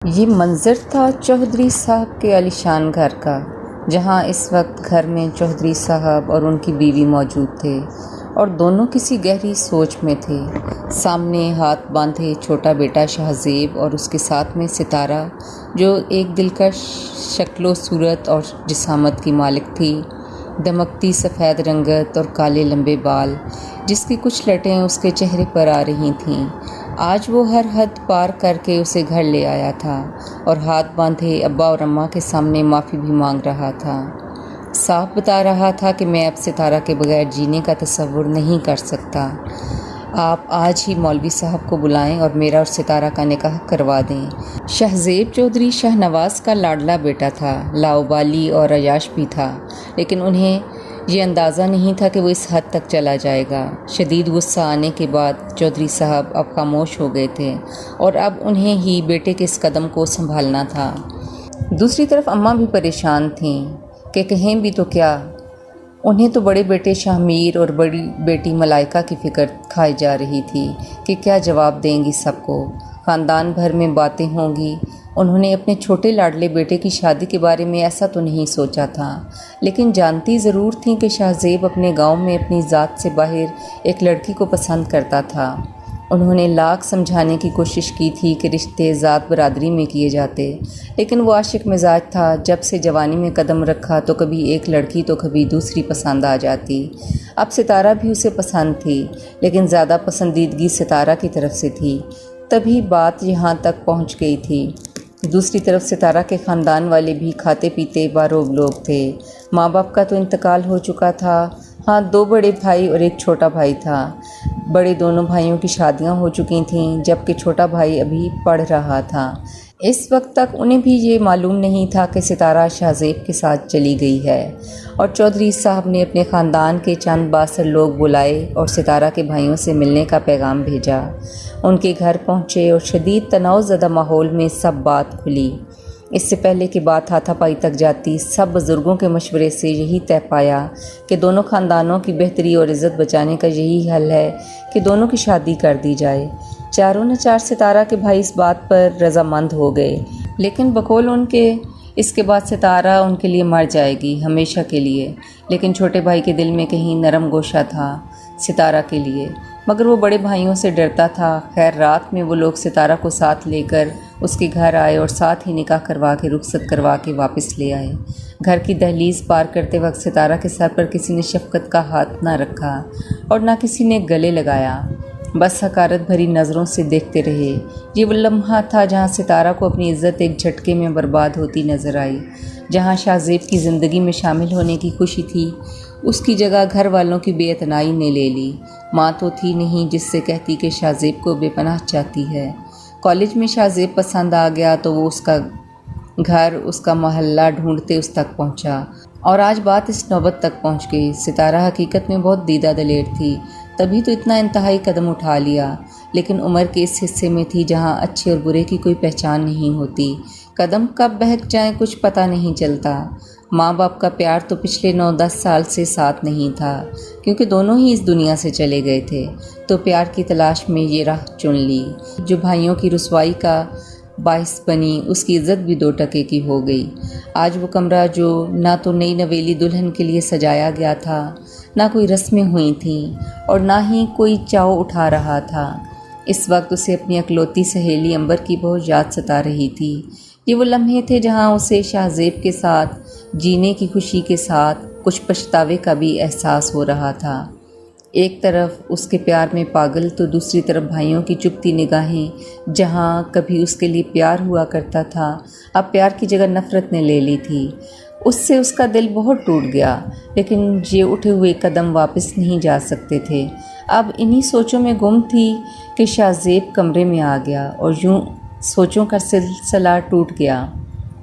یہ منظر تھا چودھری صاحب کے عالیشان گھر کا، جہاں اس وقت گھر میں چودھری صاحب اور ان کی بیوی موجود تھے اور دونوں کسی گہری سوچ میں تھے۔ سامنے ہاتھ باندھے چھوٹا بیٹا شہزیب اور اس کے ساتھ میں ستارہ، جو ایک دلکش شکل و صورت اور جسامت کی مالک تھی، دمکتی سفید رنگت اور کالے لمبے بال، جس کی کچھ لٹیں اس کے چہرے پر آ رہی تھیں۔ آج وہ ہر حد پار کر کے اسے گھر لے آیا تھا اور ہاتھ باندھے ابا اور اماں کے سامنے معافی بھی مانگ رہا تھا۔ صاف بتا رہا تھا کہ میں اب ستارہ کے بغیر جینے کا تصور نہیں کر سکتا۔ آپ آج ہی مولوی صاحب کو بلائیں اور میرا اور ستارہ کا نکاح کروا دیں۔ شہزیب چودھری شاہ نواز کا لاڈلا بیٹا تھا، لاؤبالی اور عیاش بھی تھا، لیکن انہیں یہ اندازہ نہیں تھا کہ وہ اس حد تک چلا جائے گا۔ شدید غصہ آنے کے بعد چودھری صاحب اب خاموش ہو گئے تھے اور اب انہیں ہی بیٹے کے اس قدم کو سنبھالنا تھا۔ دوسری طرف اماں بھی پریشان تھیں کہ کہیں بھی تو کیا، انہیں تو بڑے بیٹے شاہ میر اور بڑی بیٹی ملائکہ کی فکر کھائی جا رہی تھی کہ کیا جواب دیں گی سب کو، خاندان بھر میں باتیں ہوں گی۔ انہوں نے اپنے چھوٹے لاڈلے بیٹے کی شادی کے بارے میں ایسا تو نہیں سوچا تھا، لیکن جانتی ضرور تھیں کہ شہزیب اپنے گاؤں میں اپنی ذات سے باہر ایک لڑکی کو پسند کرتا تھا۔ انہوں نے لاکھ سمجھانے کی کوشش کی تھی کہ رشتے ذات برادری میں کیے جاتے، لیکن وہ عاشق مزاج تھا۔ جب سے جوانی میں قدم رکھا تو کبھی ایک لڑکی تو کبھی دوسری پسند آ جاتی۔ اب ستارہ بھی اسے پسند تھی، لیکن زیادہ پسندیدگی ستارہ کی طرف سے تھی، تبھی بات یہاں تک پہنچ گئی تھی۔ دوسری طرف ستارہ کے خاندان والے بھی کھاتے پیتے باروب لوگ تھے۔ ماں باپ کا تو انتقال ہو چکا تھا، ہاں 2 بڑے بھائی اور ایک چھوٹا بھائی تھا۔ بڑے دونوں بھائیوں کی شادیاں ہو چکی تھیں، جبکہ چھوٹا بھائی ابھی پڑھ رہا تھا۔ اس وقت تک انہیں بھی یہ معلوم نہیں تھا کہ ستارہ شہزیب کے ساتھ چلی گئی ہے، اور چودھری صاحب نے اپنے خاندان کے چند بااثر لوگ بلائے اور ستارہ کے بھائیوں سے ملنے کا پیغام بھیجا۔ ان کے گھر پہنچے اور شدید تناؤ زدہ ماحول میں سب بات کھلی۔ اس سے پہلے کہ بات ہاتھا پائی تک جاتی، سب بزرگوں کے مشورے سے یہی طے پایا کہ دونوں خاندانوں کی بہتری اور عزت بچانے کا یہی حل ہے کہ دونوں کی شادی کر دی جائے۔ چاروں نے چار ستارہ کے بھائی اس بات پر رضامند ہو گئے، لیکن بقول ان کے اس کے بعد ستارہ ان کے لیے مر جائے گی، ہمیشہ کے لیے۔ لیکن چھوٹے بھائی کے دل میں کہیں نرم گوشہ تھا ستارہ کے لیے، مگر وہ بڑے بھائیوں سے ڈرتا تھا۔ خیر رات میں وہ لوگ ستارہ کو ساتھ لے کر اس کے گھر آئے اور ساتھ ہی نکاح کروا کے رخصت کروا کے واپس لے آئے۔ گھر کی دہلیز پار کرتے وقت ستارہ کے سر پر کسی نے شفقت کا ہاتھ نہ رکھا اور نہ کسی نے گلے لگایا، بس حقارت بھری نظروں سے دیکھتے رہے۔ یہ وہ لمحہ تھا جہاں ستارہ کو اپنی عزت ایک جھٹکے میں برباد ہوتی نظر آئی۔ جہاں شہزیب کی زندگی میں شامل ہونے کی خوشی تھی، اس کی جگہ گھر والوں کی بے اعتنائی نے لے لی۔ ماں تو تھی نہیں جس سے کہتی کہ شہزیب کو بے پناہ چاہتی ہے۔ کالج میں شہزیب پسند آ گیا تو وہ اس کا گھر، اس کا محلہ ڈھونڈتے اس تک پہنچا، اور آج بات اس نوبت تک پہنچ گئی۔ ستارہ حقیقت میں بہت دیدہ دلیر تھی، تبھی تو اتنا انتہائی قدم اٹھا لیا، لیکن عمر کے اس حصے میں تھی جہاں اچھے اور برے کی کوئی پہچان نہیں ہوتی۔ قدم کب بہک جائیں کچھ پتہ نہیں چلتا۔ ماں باپ کا پیار تو پچھلے 9-10 سال سے ساتھ نہیں تھا، کیونکہ دونوں ہی اس دنیا سے چلے گئے تھے، تو پیار کی تلاش میں یہ راہ چن لی۔ جو بھائیوں کی رسوائی کا باعث بنی، اس کی عزت بھی 2 ٹکے کی ہو گئی۔ آج وہ کمرہ جو نہ تو نئی نویلی دلہن کے لیے سجایا گیا تھا، نہ کوئی رسمیں ہوئی تھیں، اور نہ ہی کوئی چاؤ اٹھا رہا تھا، اس وقت اسے اپنی اکلوتی سہیلی امبر کی بہت یاد ستا رہی تھی۔ یہ وہ لمحے تھے جہاں اسے شہزیب کے ساتھ جینے کی خوشی کے ساتھ کچھ پچھتاوے کا بھی احساس ہو رہا تھا۔ ایک طرف اس کے پیار میں پاگل تو دوسری طرف بھائیوں کی چپتی نگاہیں، جہاں کبھی اس کے لیے پیار ہوا کرتا تھا، اب پیار کی جگہ نفرت نے لے لی تھی۔ اس سے اس کا دل بہت ٹوٹ گیا، لیکن یہ اٹھے ہوئے قدم واپس نہیں جا سکتے تھے۔ اب انہی سوچوں میں گم تھی کہ شہزیب کمرے میں آ گیا اور یوں سوچوں کا سلسلہ ٹوٹ گیا۔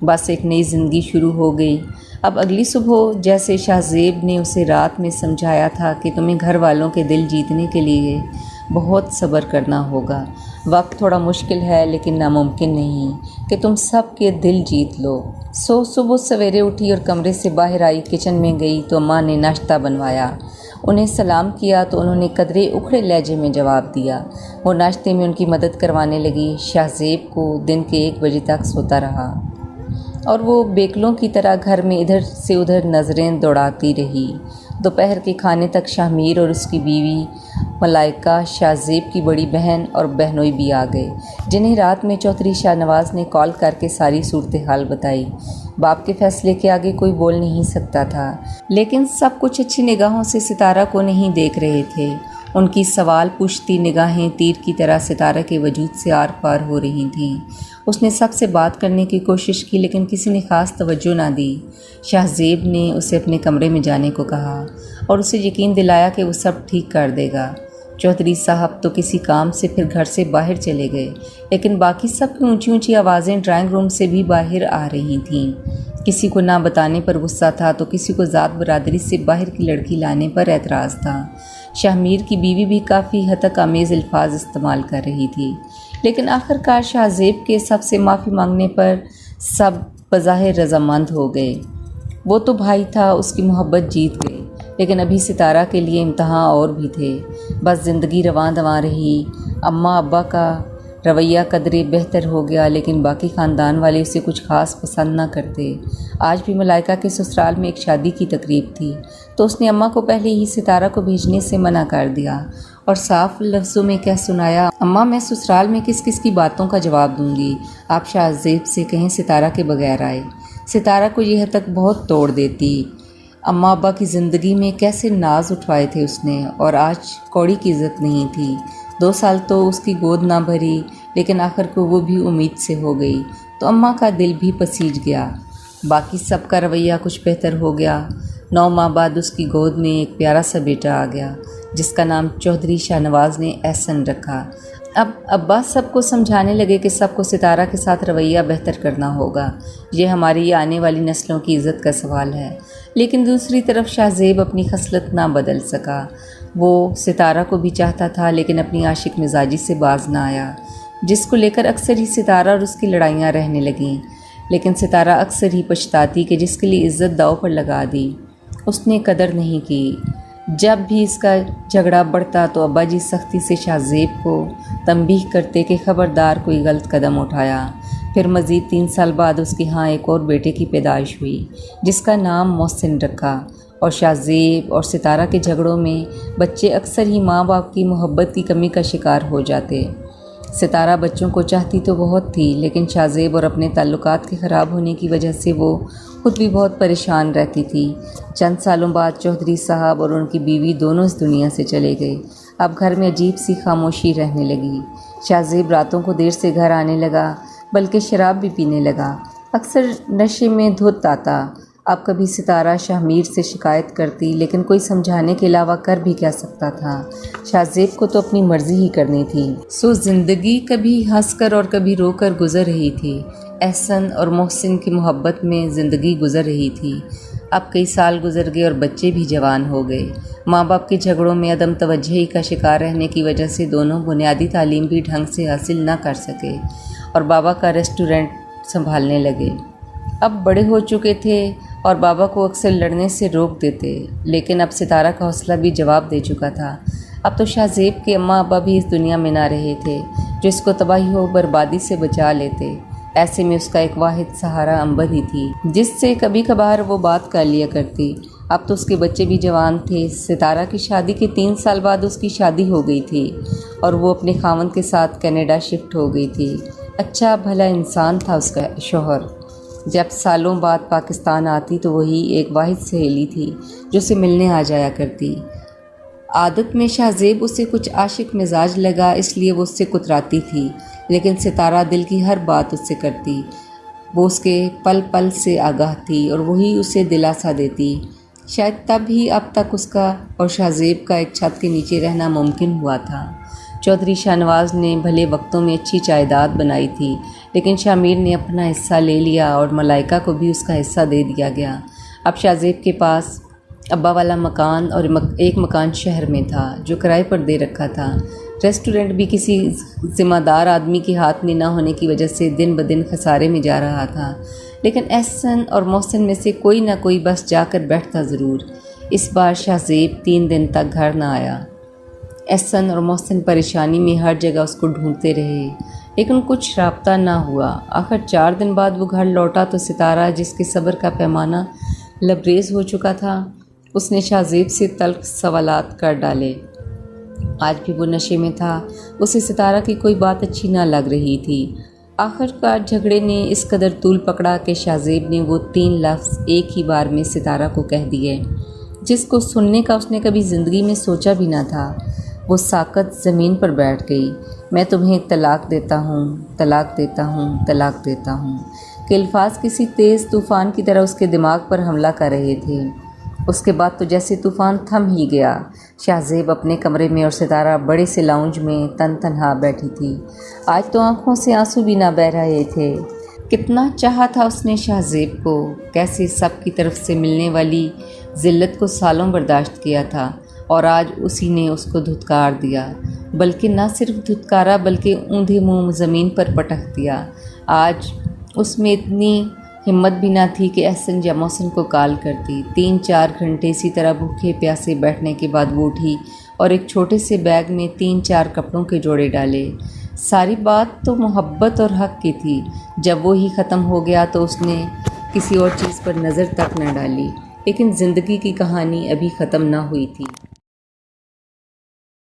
بس ایک نئی زندگی شروع ہو گئی۔ اب اگلی صبح جیسے شہزیب نے اسے رات میں سمجھایا تھا کہ تمہیں گھر والوں کے دل جیتنے کے لیے بہت صبر کرنا ہوگا، وقت تھوڑا مشکل ہے لیکن ناممکن نہیں کہ تم سب کے دل جیت لو۔ صبح سویرے اٹھی اور کمرے سے باہر آئی، کچن میں گئی تو ماں نے ناشتہ بنوایا۔ انہیں سلام کیا تو انہوں نے قدرے اکھڑے لہجے میں جواب دیا۔ وہ ناشتے میں ان کی مدد کروانے لگی۔ شاہ زیب کو دن کے 1 بجے تک سوتا رہا اور وہ بیکلوں کی طرح گھر میں ادھر سے ادھر نظریں دوڑاتی رہی۔ دوپہر کے کھانے تک شاہ میر اور اس کی بیوی ملائکہ، شاہ زیب کی بڑی بہن اور بہنوئی بھی آ گئے، جنہیں رات میں چودھری شاہ نواز نے کال کر کے ساری صورتحال بتائی۔ باپ کے فیصلے کے آگے کوئی بول نہیں سکتا تھا، لیکن سب کچھ اچھی نگاہوں سے ستارہ کو نہیں دیکھ رہے تھے۔ ان کی سوال پوچھتی نگاہیں تیر کی طرح ستارہ کے وجود سے آر پار ہو رہی تھیں۔ اس نے سب سے بات کرنے کی کوشش کی، لیکن کسی نے خاص توجہ نہ دی۔ شاہ زیب نے اسے اپنے کمرے میں جانے کو کہا اور اسے یقین دلایا کہ وہ سب ٹھیک کر دے گا۔ چودھری صاحب تو کسی کام سے پھر گھر سے باہر چلے گئے، لیکن باقی سب کی اونچی اونچی آوازیں ڈرائنگ روم سے بھی باہر آ رہی تھیں۔ کسی کو نہ بتانے پر غصہ تھا تو کسی کو ذات برادری سے باہر کی لڑکی لانے پر اعتراض تھا۔ شاہ میر کی بیوی بھی کافی ہتک آمیز الفاظ استعمال کر رہی تھی، لیکن آخر کار شاہ زیب کے سب سے معافی مانگنے پر سب بظاہر رضامند ہو گئے۔ وہ تو بھائی تھا، اس کی محبت جیت گئی، لیکن ابھی ستارہ کے لیے امتحان اور بھی تھے۔ بس زندگی رواں دواں رہی۔ اماں ابا کا رویہ قدرے بہتر ہو گیا، لیکن باقی خاندان والے اسے کچھ خاص پسند نہ کرتے۔ آج بھی ملائکہ کے سسرال میں ایک شادی کی تقریب تھی، تو اس نے اماں کو پہلے ہی ستارہ کو بھیجنے سے منع کر دیا اور صاف لفظوں میں کہہ سنایا، اماں میں سسرال میں کس کس کی باتوں کا جواب دوں گی، آپ شاہ زیب سے کہیں ستارہ کے بغیر آئے۔ ستارہ کو یہ حد تک بہت توڑ دیتی۔ اماں ابا کی زندگی میں کیسے ناز اٹھوائے تھے اس نے، اور آج کوڑی کی عزت نہیں تھی۔ 2 سال تو اس کی گود نہ بھری، لیکن آخر کو وہ بھی امید سے ہو گئی تو اماں کا دل بھی پسیج گیا۔ باقی سب کا رویہ کچھ بہتر ہو گیا۔ 9 ماہ بعد اس کی گود میں ایک پیارا سا بیٹا آ گیا، جس کا نام چودھری شاہ نواز نے احسن رکھا۔ اب ابا سب کو سمجھانے لگے کہ سب کو ستارہ کے ساتھ رویہ بہتر کرنا ہوگا، یہ ہماری آنے والی نسلوں کی عزت کا سوال ہے۔ لیکن دوسری طرف شاہ زیب اپنی خصلت نہ بدل سکا۔ وہ ستارہ کو بھی چاہتا تھا، لیکن اپنی عاشق مزاجی سے باز نہ آیا، جس کو لے کر اکثر ہی ستارہ اور اس کی لڑائیاں رہنے لگیں۔ لیکن ستارہ اکثر ہی پچھتاتی کہ جس کے لیے عزت داؤ پر لگا دی، اس نے قدر نہیں کی۔ جب بھی اس کا جھگڑا بڑھتا تو ابا جی سختی سے شاہ زیب کو تنبیہ کرتے کہ خبردار کوئی غلط قدم اٹھایا۔ پھر مزید 3 سال بعد اس کے ہاں ایک اور بیٹے کی پیدائش ہوئی، جس کا نام محسن رکھا، اور شاہ زیب اور ستارہ کے جھگڑوں میں بچے اکثر ہی ماں باپ کی محبت کی کمی کا شکار ہو جاتے۔ ستارہ بچوں کو چاہتی تو بہت تھی، لیکن شاہ زیب اور اپنے تعلقات کے خراب ہونے کی وجہ سے وہ خود بھی بہت پریشان رہتی تھی۔ چند سالوں بعد چودھری صاحب اور ان کی بیوی دونوں اس دنیا سے چلے گئے۔ اب گھر میں عجیب سی خاموشی رہنے لگی۔ شاہ زیب راتوں کو دیر سے گھر آنے لگا، بلکہ شراب بھی پینے لگا۔ اکثر نشے میں دھت آتا۔ اب کبھی ستارہ شاہ میر سے شکایت کرتی، لیکن کوئی سمجھانے کے علاوہ کر بھی کیا سکتا تھا۔ شاہ زیب کو تو اپنی مرضی ہی کرنی تھی، سو زندگی کبھی ہنس کر اور کبھی رو کر گزر رہی تھی۔ احسن اور محسن کی محبت میں زندگی گزر رہی تھی۔ اب کئی سال گزر گئے اور بچے بھی جوان ہو گئے۔ ماں باپ کے جھگڑوں میں عدم توجہی کا شکار رہنے کی وجہ سے دونوں بنیادی تعلیم بھی ڈھنگ سے حاصل نہ کر سکے اور بابا کا ریسٹورنٹ سنبھالنے لگے۔ اب بڑے ہو چکے تھے اور بابا کو اکثر لڑنے سے روک دیتے، لیکن اب ستارہ کا حوصلہ بھی جواب دے چکا تھا۔ اب تو شاہ زیب کے اماں ابا بھی اس دنیا میں نہ رہے تھے جو اس کو تباہی و بربادی سے بچا لیتے۔ ایسے میں اس کا ایک واحد سہارا امبر ہی تھی، جس سے کبھی کبھار وہ بات کر لیا کرتی۔ اب تو اس کے بچے بھی جوان تھے۔ ستارہ کی شادی کے 3 سال بعد اس کی شادی ہو گئی تھی اور وہ اپنے خاوند کے ساتھ کینیڈا شفٹ ہو گئی تھی۔ اچھا بھلا انسان تھا اس کا شوہر۔ جب سالوں بعد پاکستان آتی تو وہی ایک واحد سہیلی تھی جو اسے ملنے آ جایا کرتی۔ عادت میں شاہ زیب اسے کچھ عاشق مزاج لگا، اس لیے وہ اس سے کتراتی تھی، لیکن ستارہ دل کی ہر بات اس سے کرتی۔ وہ اس کے پل پل سے آگاہ تھی اور وہی اسے دلاسا دیتی۔ شاید تب ہی اب تک اس کا اور شاہ زیب کا ایک چھت کے نیچے رہنا ممکن ہوا تھا۔ چودھری شاہ نواز نے بھلے وقتوں میں اچھی جائیداد بنائی تھی، لیکن شاہ میر نے اپنا حصہ لے لیا اور ملائکہ کو بھی اس کا حصہ دے دیا گیا۔ اب شاہ زیب کے پاس ابا والا مکان اور ایک مکان شہر میں تھا جو کرائے پر دے رکھا تھا۔ ریسٹورنٹ بھی کسی ذمہ دار آدمی کے ہاتھ میں نہ ہونے کی وجہ سے دن بدن خسارے میں جا رہا تھا، لیکن احسن اور محسن میں سے کوئی نہ کوئی بس جا کر بیٹھتا ضرور۔ اس بار شہزیب 3 دن تک گھر نہ آیا۔ احسن اور محسن پریشانی میں ہر جگہ اس کو ڈھونڈتے رہے، لیکن کچھ رابطہ نہ ہوا۔ آخر 4 دن بعد وہ گھر لوٹا تو ستارہ، جس کے صبر کا پیمانہ لبریز ہو چکا تھا، اس نے شہزیب سے تلخ سوالات کر ڈالے۔ آج بھی وہ نشے میں تھا، اسے ستارہ کی کوئی بات اچھی نہ لگ رہی تھی۔ آخر کار جھگڑے نے اس قدر طول پکڑا کہ شہزیب نے وہ 3 لفظ ایک ہی بار میں ستارہ کو کہہ دیے، جس کو سننے کا اس نے کبھی زندگی میں سوچا بھی نہ تھا۔ وہ ساکت زمین پر بیٹھ گئی۔ میں تمہیں طلاق دیتا ہوں، طلاق دیتا ہوں، طلاق دیتا ہوں، کہ الفاظ کسی تیز طوفان کی طرح اس کے دماغ پر حملہ کر رہے تھے۔ اس کے بعد تو جیسے طوفان تھم ہی گیا۔ شہزیب اپنے کمرے میں اور ستارہ بڑے سے لاؤنج میں تنہا بیٹھی تھی۔ آج تو آنکھوں سے آنسو بھی نہ بہہ رہے تھے۔ کتنا چاہا تھا اس نے شہزیب کو، کیسے سب کی طرف سے ملنے والی ذلت کو سالوں برداشت کیا تھا، اور آج اسی نے اس کو دھتکار دیا، بلکہ نہ صرف دھتکارا بلکہ اوندھے منہ زمین پر پٹک دیا۔ آج اس میں اتنی ہمت بھی نہ تھی کہ احسن یا محسن کو کال کرتی۔ 3-4 گھنٹے اسی طرح بھوکے پیاسے بیٹھنے کے بعد وہ اٹھی اور ایک چھوٹے سے بیگ میں 3-4 کپڑوں کے جوڑے ڈالے۔ ساری بات تو محبت اور حق کی تھی۔ جب وہی ختم ہو گیا تو اس نے کسی اور چیز پر نظر تک نہ ڈالی، لیکن زندگی کی کہانی ابھی ختم نہ ہوئی تھی۔